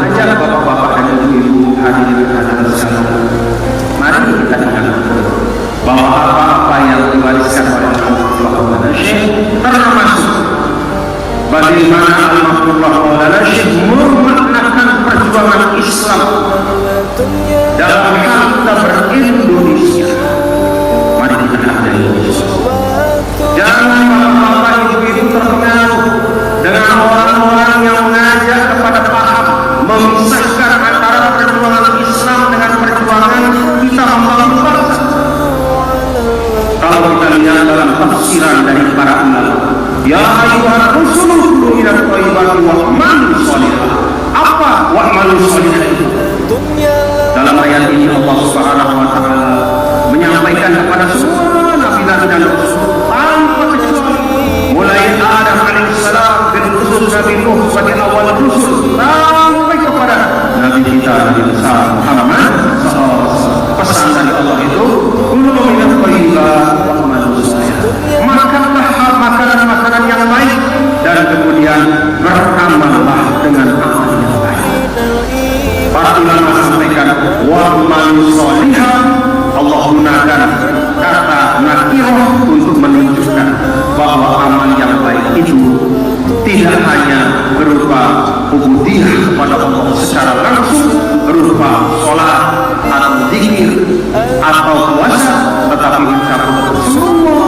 mengajak bapak-bapak dan ibu-ibu hadirin hadirat sekalian, mari kita ingat bahwa apa-apa yang diwariskan oleh Al-Makhluk Maulana Syekh termasuk bagaimana Al-Makhluk Maulana Syekh memaknakan perjuangan Islam dalam hal kita berindonesia. Mari kita hargai. Jangan bapak-bapak ibu-ibu terpengaruh dengan orang-orang yang mengajak kepada paham memisahkan antara perjuangan Islam dengan perjuangan kita membangun bangsa. Kalau kita lihat dalam tafsiran dari para ulama, ya ayyuhar rusulu kulu minat thayyibati wa'malu sholihah. Apa wa'malu sholihah itu? Dalam ayat ini Allah Subhanahu wa taala menyampaikan kepada semua nabi-nabi dan rasul tanpa kecuali, mulai Adam alaihissalam dan khusus Nabi Nuh sebagai awal rusul sampai kepada Nabi kita Nabi besar Muhammad SAW. Pesan dari Allah itu, kulu minat thayyibati wa'malu sholihah. Makanlah makanan-makanan yang baik dan kemudian beramallah dengan amal yang baik. Para ulama sampaikan wa'malu sholihah, Allah gunakan kata nakirah untuk menunjukkan bahwa amal yang baik itu tidak hanya berupa ubudiyah kepada Allah secara langsung, berupa sholat atau zikir atau puasa, tetapi mencakup semua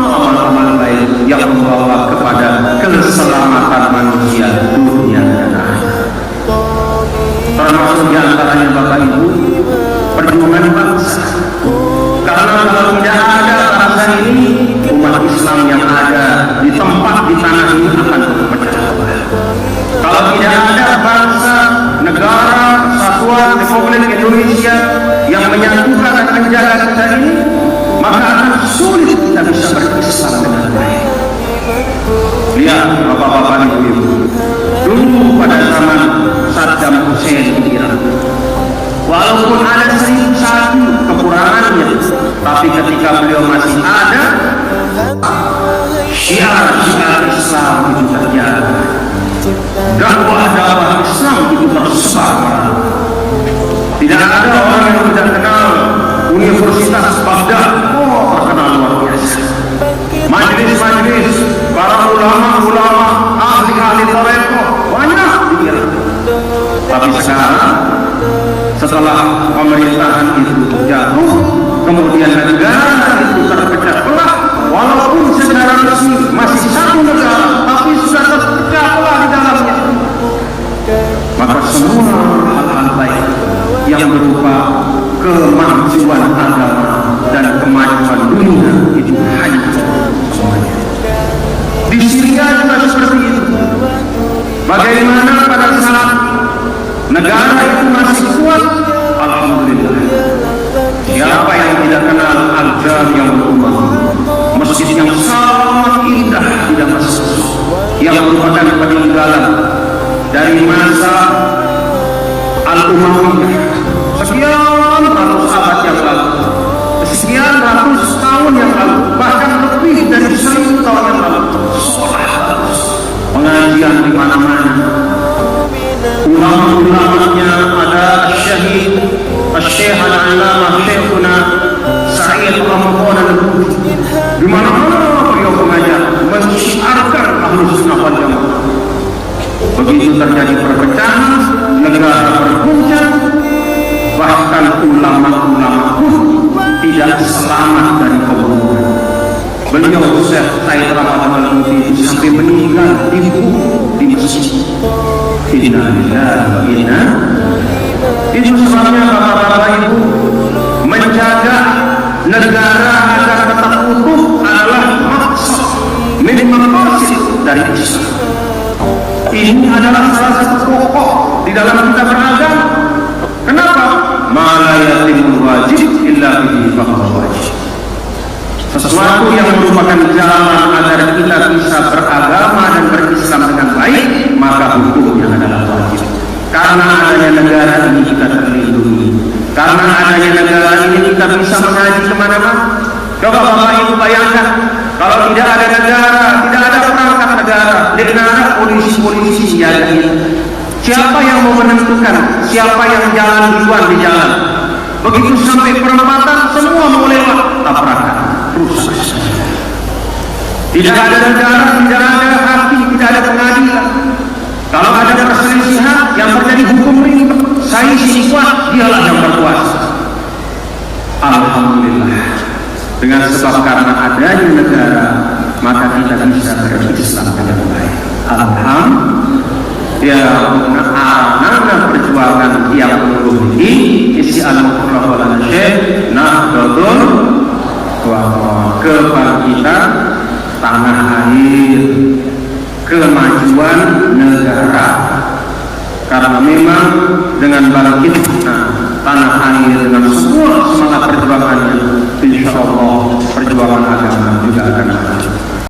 amal-amal baik yang membawa kepada keselamatan manusia dunia dan akhirat. Termasuk di antaranya Bapak Ibu, perjuangan bangsa. Karena kalau tidak ada bangsa ini, umat Islam yang ada di tempat di tanah ini akan terpecah. Kalau tidak ada bangsa, negara, kesatuan Republik Indonesia yang menyatukan dan menjaga kita ini, maka akan sulit kita bisa berislam dengan baik. Lihat bapak-bapak ibu-ibu, dulu pada zaman Saddam Hussein di Irak, walaupun ada 1001 kekurangannya, tapi ketika beliau masih ada, syiar-syiar Islam itu terjaga, dakwah-dakwah Islam itu tersebar. Tidak ada orang yang tidak kenal Universitas Baghdad, terkenal luar biasa. Majelis-majelis para ulama-ulama, ahli-ahli tarekat banyak di Irak. Tapi sekarang setelah pemerintahan itu jatuh, kemudian negara itu terpecah belah, walaupun secara resmi masih satu negara, tapi sudah terpecah belah di dalamnya. Maka semua hal-hal baik yang berupa kemajuan agama dan kemajuan dunia itu hancur semuanya. Di Syria juga seperti itu. Bagaimana pada saat negara itu masih kuat, alhamdulillah. Siapa yang tidak kenal Al-Jami yang berubah, masjid yang sangat indah di Damaskus, yang merupakan peninggalan dari masa Al-Umayyah sekian ratus abad yang lalu, sekian ratus tahun yang lalu, bahkan lebih dari 1000 tahun yang lalu. Pengajian di mana-mana, ulama-ulamanya ada Syekh Al-Allamah Syekhuna Sa'id Ramadan Al-Buti. Di mana-mana beliau mengajar, mensyiarkan Ahlus Sunnah wal Jamaah. Begitu terjadi perpecahan, negara berguncang, bahkan ulama-ulama pun tidak selamat dari pembunuhan. Beliau Syekh Sa'id Ramadan Al-Buti sampai meninggal dibunuh di masjid. Itu sebabnya bapak-bapak ibu, menjaga negara agar tetap utuh adalah maksud maqasid dari Islam. Ini adalah salah satu pokok di dalam kita beragama. Kenapa? Ma la yatimul wajib illa bihi fahuwa wajib. Sesuatu yang merupakan jalan agar kita bisa beragama dan berislam dengan baik, maka hukumnya adalah wajib. Karena adanya negara ini kita terlindungi. Karena adanya negara ini kita bisa mengaji kemana-mana. Coba Bapak Ibu bayangkan, kalau tidak ada negara, tidak ada perangkat negara, tidak ada polisi-polisi siaga. Siapa yang mau menentukan siapa yang jalan duluan di jalan? Begitu sampai perempatan, semua mau lewat, tabrakan, rusak. Tidak ada negara, tidak ada hakim, tidak ada pengadilan. Kalau ada perselisihan yang terjadi hukum ribet, saya sini kuat, dialah yang berkuasa. Alhamdulillah, dengan sebab karena adanya negara, maka kita bisa berislam dengan baik. Alhamdulillah. Ya, anak perjuangan tiap minggu ini isi al-muqarrabah syekh nahdlatul kebangkitan tanah air, kemajuan negara. Karena memang dengan bangkitnya tanah air dengan semua semangat perjuangannya, insya Allah perjuangan agama juga akan maju.